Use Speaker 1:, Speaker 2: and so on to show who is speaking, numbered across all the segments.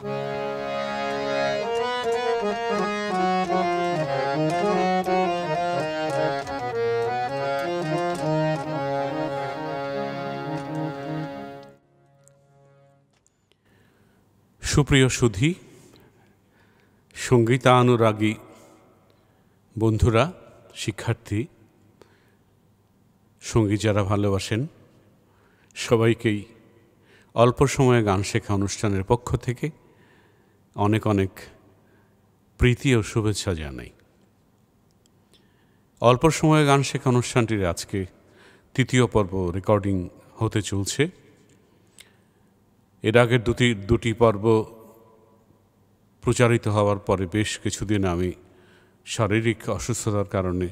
Speaker 1: সুপ্রিয় সুধী, সঙ্গীতানুরাগী বন্ধুরা, শিক্ষার্থী, সঙ্গীত যারা ভালোবাসেন সবাইকেই অল্প সময়ে গান শেখা অনুষ্ঠানের পক্ষ থেকে অনেক অনেক প্রীতি ও শুভেচ্ছা জানাই। অল্প সময়ে গান শেখা অনুষ্ঠানটির আজকে তৃতীয় পর্ব রেকর্ডিং হতে চলছে। এর আগের দুটি পর্ব প্রচারিত হওয়ার পরে বেশ কিছুদিন আমি শারীরিক অসুস্থতার কারণে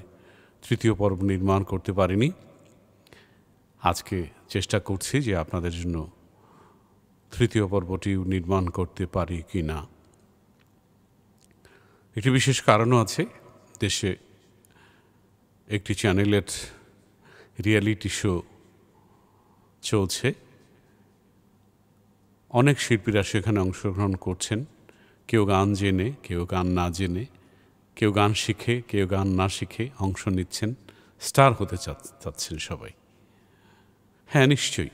Speaker 1: তৃতীয় পর্ব নির্মাণ করতে পারিনি। আজকে চেষ্টা করছি যে আপনাদের জন্য তৃতীয় পর্বটিও নির্মাণ করতে পারি কি না। একটি বিশেষ কারণও আছে। দেশে একটি চ্যানেলের রিয়েলিটি শো চলছে। অনেক শিল্পীরা সেখানে অংশগ্রহণ করছেন, কেউ গান জেনে, কেউ গান না জেনে, কেউ গান শিখে, কেউ গান না শিখে অংশ নিচ্ছেন, স্টার হতে চাচ্ছেন সবাই। হ্যাঁ, নিশ্চয়ই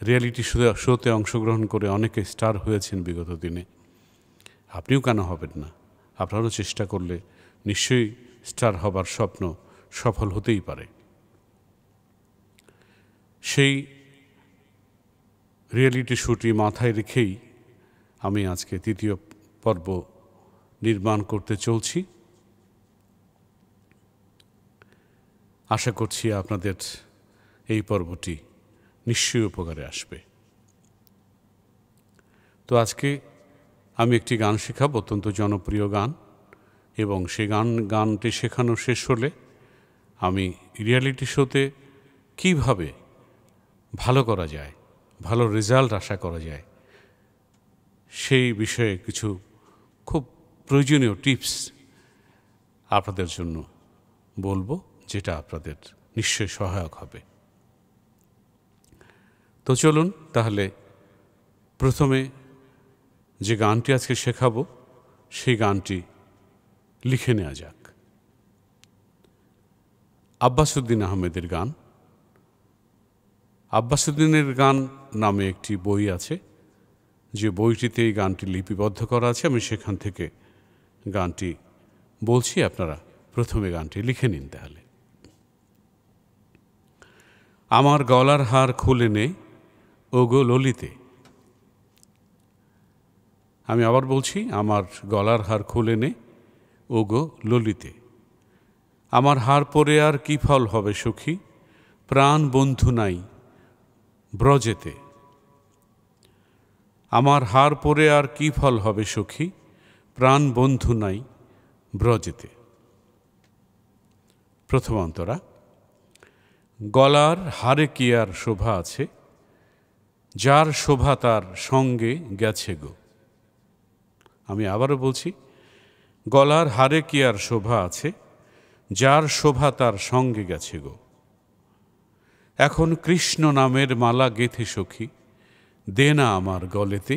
Speaker 1: রিয়েলিটি শোতে অংশগ্রহণ করে অনেকে স্টার হয়েছেন বিগত দিনে। আপনিও কেন হবেন না? আপনারও চেষ্টা করলে নিশ্চয়ই স্টার হবার স্বপ্ন সফল হতেই পারে। সেই রিয়েলিটি শোটি মাথায় রেখেই আমি আজকে তৃতীয় পর্ব নির্মাণ করতে চলছি। আশা করছি আপনাদের এই পর্বটি নিশ্চয়ই উপকারে আসবে। তো আজকে আমি একটি গান শেখাব, অত্যন্ত জনপ্রিয় গান, এবং সেই গানটি শেখানো শেষ হলে আমি রিয়েলিটি শোতে কীভাবে ভালো করা যায়, ভালো রেজাল্ট আশা করা যায়, সেই বিষয়ে কিছু খুব প্রয়োজনীয় টিপস আপনাদের জন্য বলবো, যেটা আপনাদের নিশ্চয়ই সহায়ক হবে। তো চলুন তাহলে প্রথমে যে গানটি আজকে শেখাবো সেই গানটি লিখে নেওয়া যাক। আব্বাসউদ্দিন আহমেদের গান। আব্বাসউদ্দিনের গান নামে একটি বই আছে, যে বইটিতে এই গানটি লিপিবদ্ধ করা আছে। আমি সেখান থেকে গানটি বলছি, আপনারা প্রথমে গানটি লিখে নিন তাহলে। আমার গলার হার খুলে নে ওগো ললিতে। আমি আবার বলছি, আমার গলার হার খুলে নে ওগো ললিতে। আমার হার পরে আর কি ফল হবে সখী, প্রাণ বন্ধু নাই ব্রজেতে। আমার হার পরে আর কি ফল হবে সখী, প্রাণ বন্ধু নাই ব্রজেতে। প্রথম অন্তরা। গলার হারে কি আর শোভা আছে, যার শোভা তার সঙ্গে গেছে গো। আমি আবারও বলছি, গলার হারে কি আর শোভা আছে, যার শোভা তার সঙ্গে গেছে গো। এখন কৃষ্ণ নামের মালা গেথে সখী, দে না আমার গলেতে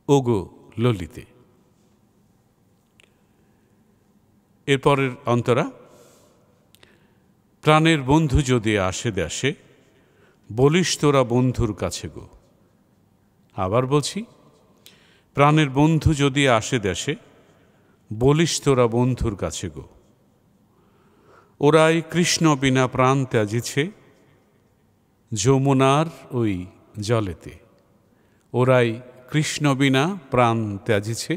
Speaker 1: ওগো ললিতে। এরপরের অন্তরা। প্রাণের বন্ধু যদি আসে দেশে, বলিস তোরা বন্ধুর কাছে গো। আবার বলছি, প্রাণের বন্ধু যদি আসে দেশে, বলিস তোরা বন্ধুর কাছে গো। ওরাই কৃষ্ণ বিনা প্রাণ ত্যাজিছে যমুনার ওই জলেতে। ওরাই কৃষ্ণ বিনা প্রাণ ত্যাজিছে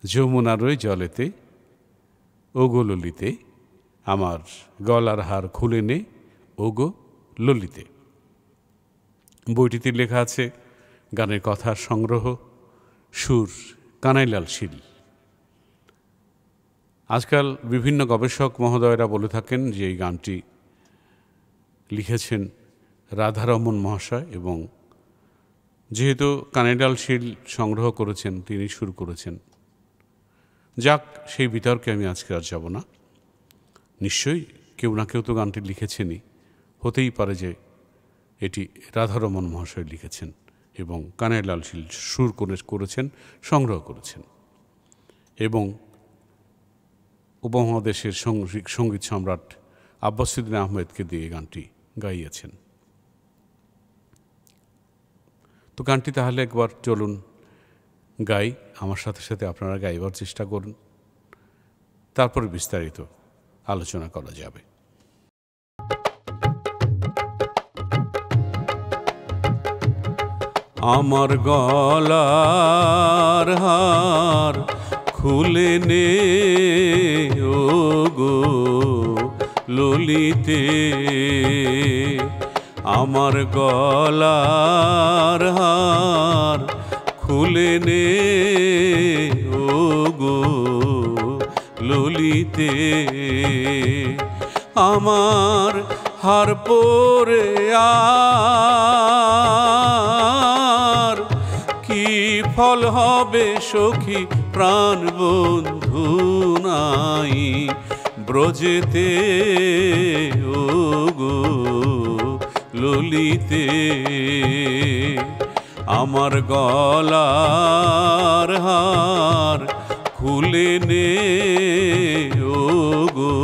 Speaker 1: যমুনার ওই জলেতে ওগো ললিতে। আমার গলার হার খুলে নে ওগো ললিতে। বইটিতে লেখা আছে গানের কথার সংগ্রহ, সুর কানাইলাল শীল। আজকাল বিভিন্ন গবেষক মহোদয়রা বলে থাকেন যে এই গানটি লিখেছেন রাধারমন মহাশয়, এবং যেহেতু কানাইলাল শীল সংগ্রহ করেছেন, তিনি সুর করেছেন। যাক, সেই বিতর্কে আমি আজকে আর যাব না। নিশ্চয়ই কেউ না কেউ তো গানটি লিখেছেনই, হতেই পারে যে এটি রাধারমন মহাশয় লিখেছেন। এবং কানাইলাল শীল সুর করেছেন, সংগ্রহ করেছেন এবং উপমহাদেশের সঙ্গীত সম্রাট আব্বাসুদ্দিন আহমেদকে দিয়ে গানটি গাইয়েছেন। তো গানটি তাহলে একবার চলুন গাই, আমার সাথে সাথে আপনারা গাইবার চেষ্টা করুন, তারপর বিস্তারিত আলোচনা করা যাবে। আমার গলার হার খুলে নে ও গো ললিতে, আমার গলার হার খুলে নে ও গো ললিতে, আমার হার পরে আর কি ফল হবে সখী, প্রাণ বন্ধু নাই ব্রজেতে ও গো ললিতে, আমার গলার হার খুলে নে ও গো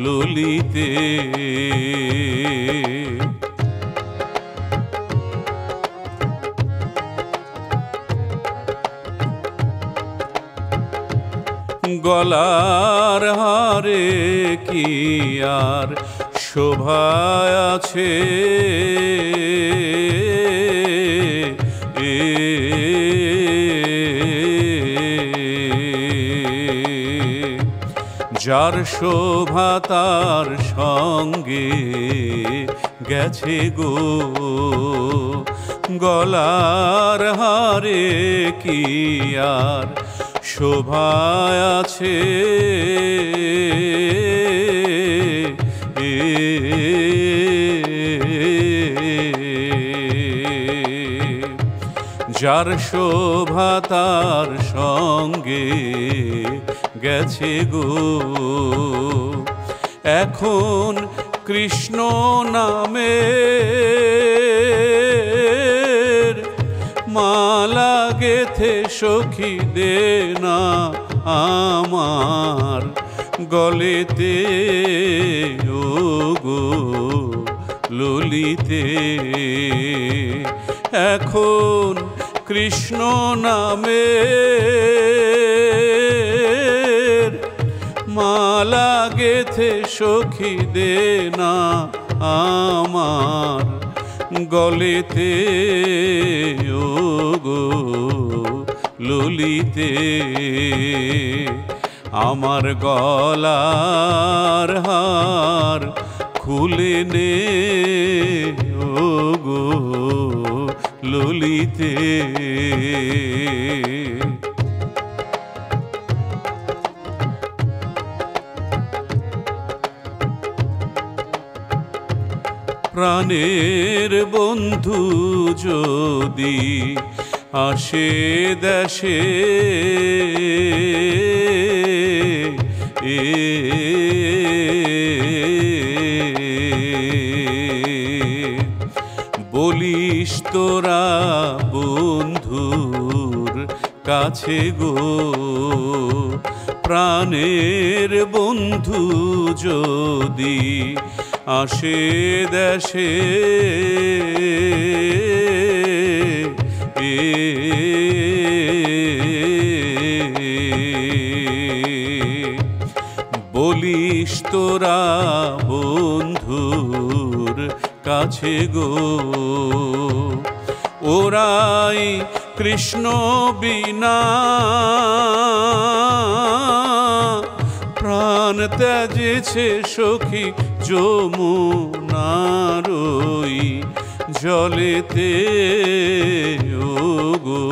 Speaker 1: ললিতে। গলার হারে কি আর শোভা আছে, যার শোভা তার সঙ্গে গেছে গো, গলার হারে কি আর শোভা আছে, যার শোভা তার সঙ্গে গেছে গো। এখন কৃষ্ণ নামের মালা গেথে সখী দে না আমার গলেতে ও গো ললিতে, এখন কৃষ্ণ নামের মালা গেথে সখী দে না আমার গলেতে ও গো ললিতে, আমার গলার হার খুলে নে ও গো ললিতে। প্রাণের বন্ধু যদি আসে দেশে, বলিস তোরা বন্ধুর কাছে গো, প্রাণের বন্ধু যদি আসে দেশে, বলিস তোরা বন্ধুর কাছে গো, ওরাই কৃষ্ণ বিনা প্রাণ ত্যাজেছে সখী যমুনার ওই জলেতে ও গো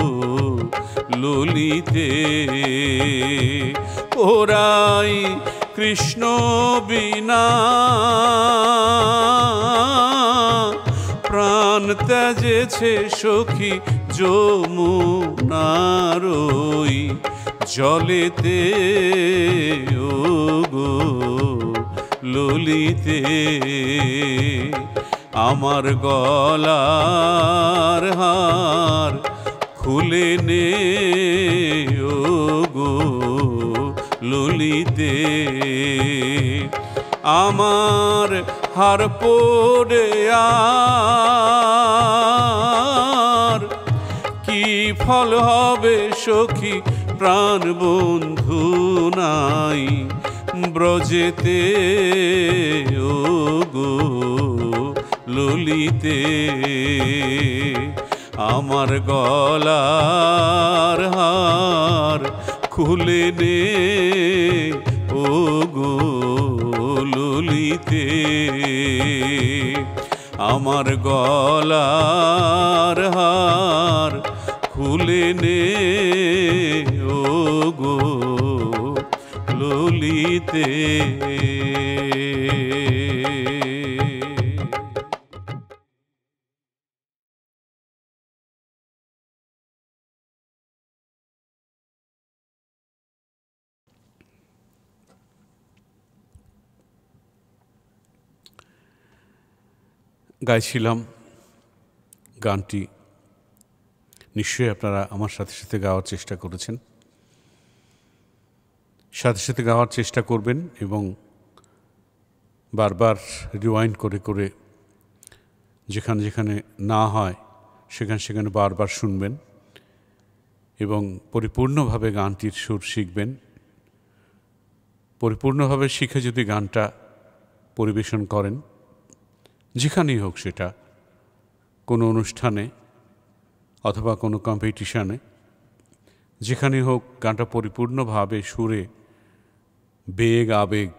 Speaker 1: ললিতে, ওরাই কৃষ্ণ বিনা প্রাণ ত্যাজেছে সখী যমুনার ওই জলেতে ও গো ললিতে, আমার গলার হার খুলে নে ও গো ললিতে, আমার হার পড়ে আর কি ফল হবে সখী প্রাণ বন্ধু নাই ব্রজেতে ও গো ললিতে, আমার গলার হার খুলে নে ও গো ললিতে, আমার গলার হার খুলে নে ও গো ললিতে। গাইছিলাম গানটি, নিশ্চয়ই আপনারা আমার সাথে সাথে গাওয়ার চেষ্টা করেছেন, সাথে সাথে গাওয়ার চেষ্টা করবেন এবং বারবার রিওয়াইন্ড করে করে যেখানে যেখানে না হয় সেখানে সেখানে বারবার শুনবেন এবং পরিপূর্ণভাবে গানটির সুর শিখবেন। পরিপূর্ণভাবে শিখে যদি গানটা পরিবেশন করেন, যেখানেই হোক, সেটা কোনো অনুষ্ঠানে অথবা কোনো কম্পিটিশানে, যেখানেই হোক, গানটা পরিপূর্ণভাবে সুরে বেগ আবেগ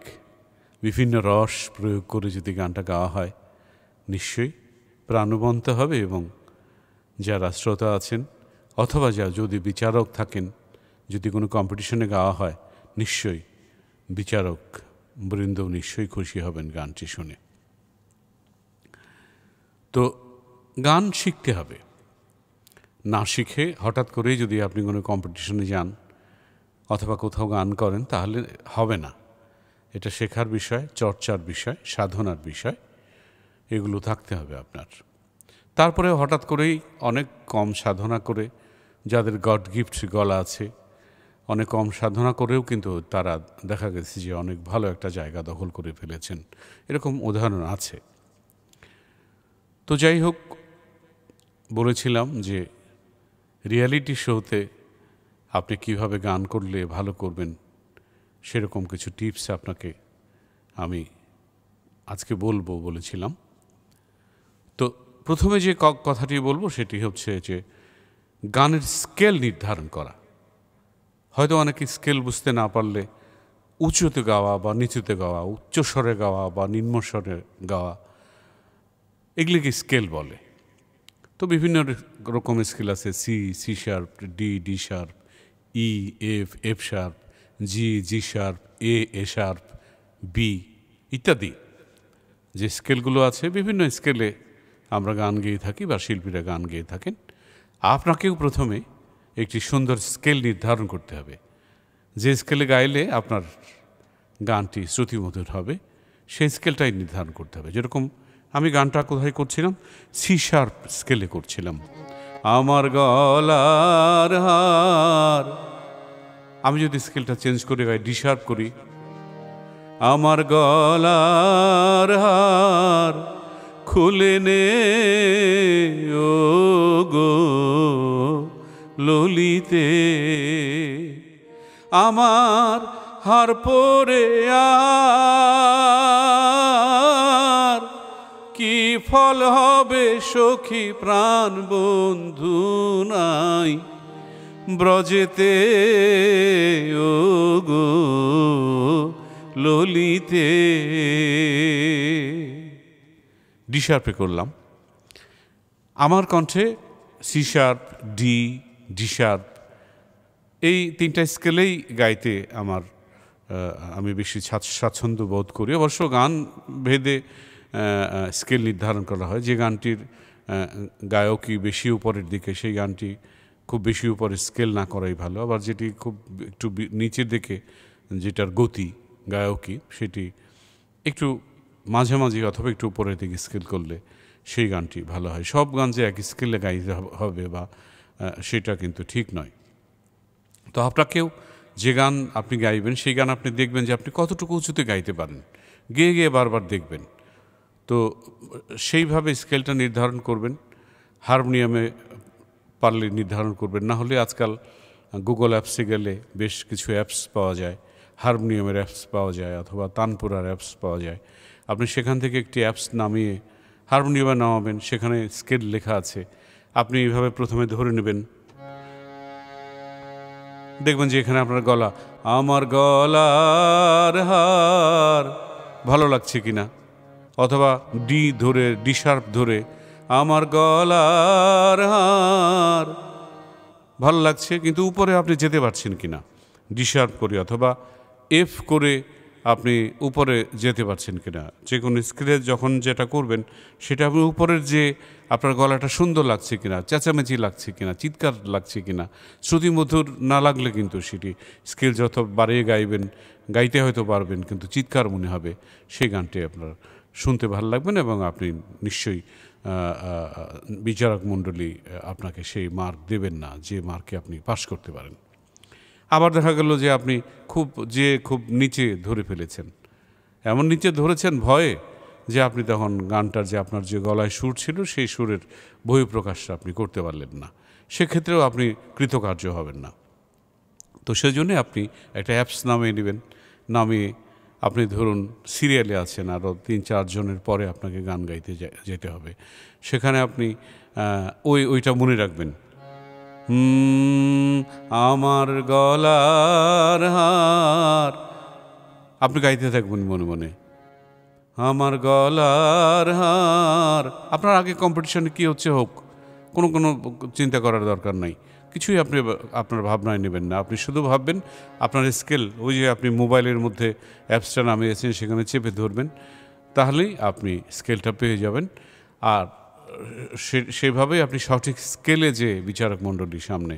Speaker 1: বিভিন্ন রস প্রয়োগ করে যদি গানটা গাওয়া হয়, নিশ্চয়ই প্রাণবন্ত হবে এবং যারা শ্রোতা আছেন অথবা যদি বিচারক থাকেন, যদি কোনো কম্পিটিশনে গাওয়া হয়, নিশ্চয়ই বিচারক বৃন্দ নিশ্চয়ই খুশি হবেন গানটি শুনে। তো গান শিখতে হবে, না শিখে হঠাৎ করেই যদি আপনি কোনো কম্পিটিশনে যান অথবা কোথাও গান করেন তাহলে হবে না। এটা শেখার বিষয়, চর্চার বিষয়, সাধনার বিষয়, এগুলো থাকতে হবে আপনার। তারপরে হঠাৎ করেই অনেক কম সাধনা করে, যাদের গড গিফট গলা আছে, অনেক কম সাধনা করেও কিন্তু তারা দেখা গেছে যে অনেক ভালো একটা জায়গা দখল করে ফেলেছেন, এরকম উদাহরণ আছে। তো যাই হোক, বলেছিলাম যে রিয়ালিটি শোতে আপনি কিভাবে গান করলে ভালো করবেন সেরকম কিছু টিপস আপনাকে আমি আজকে বলেছিলাম। তো প্রথমে যে কথাটি বলবো সেটি হচ্ছে যে গানের স্কেল নির্ধারণ করা। হয়তো অনেকে স্কেল বুঝতে না পারলে উঁচুতে গাওয়া বা নিচুতে গাওয়া, উচ্চস্বরে গাওয়া বা নিম্নস্বরে গাওয়া, এগুলিকে স্কেল বলে। তো বিভিন্ন রকম স্কেল আছে, C sharp, D sharp, E F sharp, G sharp, A sharp, B ইত্যাদি যে স্কেলগুলো আছে, বিভিন্ন স্কেলে আমরা গান গেয়ে থাকি বা শিল্পীরা গান গেয়ে থাকেন। আপনাকেও প্রথমে একটি সুন্দর স্কেল নির্ধারণ করতে হবে, যে স্কেলে গাইলে আপনার গানটি শ্রুতিমধুর হবে সেই স্কেলটাই নির্ধারণ করতে হবে। যেরকম আমি গানটা কোথায় করছিলাম, সি শার্প স্কেলে করছিলাম। আমার গলার হার, আমি যদি স্কেলটা চেঞ্জ করে গাই, ডি শার্প করি, আমার গলার হার খুলে নে ও গো ললিতে, আমার হার পরে আর কি ফল হবে সখী প্রাণ বন্ধু নাই ব্রজেতে ও গো ললিতে। ডি শার্পে করলাম, আমার কণ্ঠে সি শার্প, ডি শার্প, এই তিনটা স্কেলেই গাইতে আমি বেশি স্বাচ্ছন্দ্য বোধ করি। অবশ্য গান ভেদে স্কেল নির্ধারণ করা হয়, যে গানটির গায়কই বেশি উপরের দিকে সেই গানটি খুব বেশি উপরে স্কেল না করাই ভালো, আবার যেটি খুব একটু নিচের দিকে, যেটার গতি গায়কী, সেটি একটু মাঝামাঝি অথবা একটু উপরের দিকে স্কেল করলে সেই গানটি ভালো হয়। সব গান যে এক স্কেলে গাইতে হবে বা সেটা কিন্তু ঠিক নয়। তো আপনাকেও যে গান আপনি গাইবেন সেই গান আপনি দেখবেন যে আপনি কতটুকু উঁচুতে গাইতে পারেন, গেয়ে গেয়ে বারবার দেখবেন। তো সেইভাবে স্কেলটা নির্ধারণ করবেন, হারমোনিয়ামে পারলে নির্ধারণ করবেন। না হলে আজকাল গুগল অ্যাপসে গেলে বেশ কিছু অ্যাপস পাওয়া যায়, হারমোনিয়ামের অ্যাপস পাওয়া যায় অথবা তানপুরার অ্যাপস পাওয়া যায়। আপনি সেখান থেকে একটি অ্যাপস নামিয়ে হারমোনিয়ামে নামাবেন, সেখানে স্কেল লেখা আছে। আপনি এইভাবে প্রথমে ধরে নেবেন, দেখবেন যে এখানে আপনার গলা, আমার গলার হার, ভালো লাগছে কিনা, অথবা ডি ধরে, ডি শার্প ধরে আমার গলার হার ভালো লাগছে, কিন্তু উপরে আপনি যেতে পারছেন কিনা, ডি শার্প করে অথবা এফ করে আপনি উপরে যেতে পারছেন কিনা। যে কোনো স্কেলে যখন যেটা করবেন সেটা আপনি উপরের যে আপনার গলাটা সুন্দর লাগছে কিনা, চেঁচামেচি লাগছে কিনা, চিৎকার লাগছে কিনা। শ্রুতিমধুর না লাগলে কিন্তু সেটি স্কেল যত বাড়িয়ে গাইবেন, গাইতে হয়তো পারবেন কিন্তু চিৎকার মনে হবে, সেই গানটি আপনার শুনতে ভালো লাগবেন এবং আপনি নিশ্চয়ই বিচারক মণ্ডলী আপনাকে সেই মার্ক দেবেন না যে মার্কে আপনি পাস করতে পারেন। আবার দেখা গেল যে আপনি খুব নিচে ধরে ফেলেছেন, এমন নিচে ধরেছেন ভয়ে যে আপনি তখন গানটার যে আপনার যে গলায় সুর ছিল সেই সুরের বহিঃপ্রকাশটা আপনি করতে পারলেন না, সেক্ষেত্রেও আপনি কৃতকার্য হবেন না। তো সেই জন্যে আপনি একটা অ্যাপস নামিয়ে নেবেন, নামিয়ে আপনি ধরুন সিরিয়ালে আছেন, আরও 3-4 জনের পরে আপনাকে গান গাইতে যেতে হবে, সেখানে আপনি ওইটা মনে রাখবেন, আমার গলার হার, আপনি গাইতে থাকবেন মনে মনে, আমার গলার হার। আপনার আগে কম্পিটিশনে কী হচ্ছে হোক, কোনো চিন্তা করার দরকার নাই, কিছুই আপনি আপনার ভাবনায় নেবেন না। আপনি শুধু ভাববেন আপনার স্কেল, ওই যে আপনি মোবাইলের মধ্যে অ্যাপসটা নামিয়েছেন সেখানে চেপে ধরবেন, তাহলেই আপনি স্কেলটা পেয়ে যাবেন। আর সেভাবেই আপনি সঠিক স্কেলে যে বিচারক মণ্ডলীর সামনে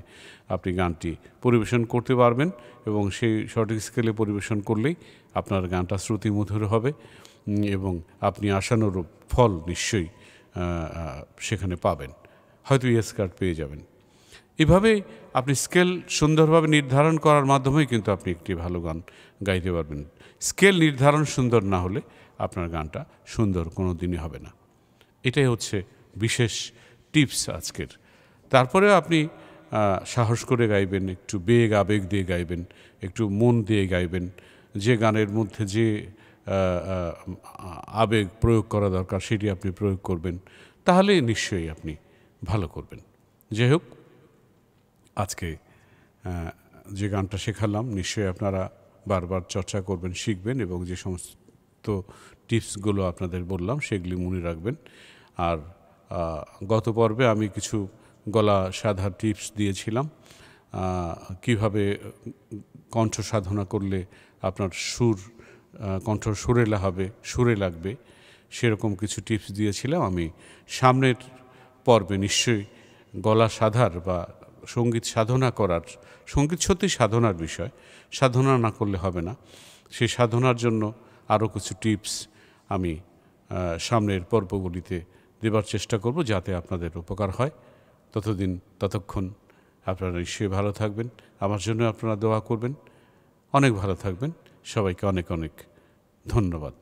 Speaker 1: আপনি গানটি পরিবেশন করতে পারবেন এবং সেই সঠিক স্কেলে পরিবেশন করলেই আপনার গানটা শ্রুতিমধুর হবে এবং আপনি আশানুরূপ ফল নিশ্চয়ই সেখানে পাবেন, হয়তো ইয়েস কার্ড পেয়ে যাবেন। এভাবে আপনি স্কেল সুন্দরভাবে নির্ধারণ করার মাধ্যমেই কিন্তু আপনি একটি ভালো গান গাইতে পারবেন। স্কেল নির্ধারণ সুন্দর না হলে আপনার গানটা সুন্দর কোনো দিনই হবে না। এটাই হচ্ছে বিশেষ টিপস আজকের। তারপরেও আপনি সাহস করে গাইবেন, একটু বেগ আবেগ দিয়ে গাইবেন, একটু মন দিয়ে গাইবেন, যে গানের মধ্যে যে আবেগ প্রয়োগ করা দরকার সেটি আপনি প্রয়োগ করবেন, তাহলে নিশ্চয়ই আপনি ভালো করবেন। যাই হোক, আজকে যে গানটা শেখালাম নিশ্চয়ই আপনারা বারবার চর্চা করবেন, শিখবেন এবং যে সমস্ত টিপসগুলো আপনাদের বললাম সেগুলি মনে রাখবেন। আর গত পর্বে আমি কিছু গলা সাধার টিপস দিয়েছিলাম, কিভাবে কণ্ঠ সাধনা করলে আপনার কণ্ঠ সুরেলা হবে, সুরে লাগবে, সেরকম কিছু টিপস দিয়েছিলাম। আমি সামনের পর্বে নিশ্চয়ই গলা সাধার বা সঙ্গীত সাধনা করার, সঙ্গীত সত্যি সাধনার বিষয়, সাধনা না করলে হবে না, সেই সাধনার জন্য আরও কিছু টিপস আমি সামনের পর্বগুলিতে দেবার চেষ্টা করব, যাতে আপনাদের উপকার হয়। ততক্ষণ আপনারা নিশ্চয়ই ভালো থাকবেন, আমার জন্য আপনারা দোয়া করবেন, অনেক ভালো থাকবেন। সবাইকে অনেক অনেক ধন্যবাদ।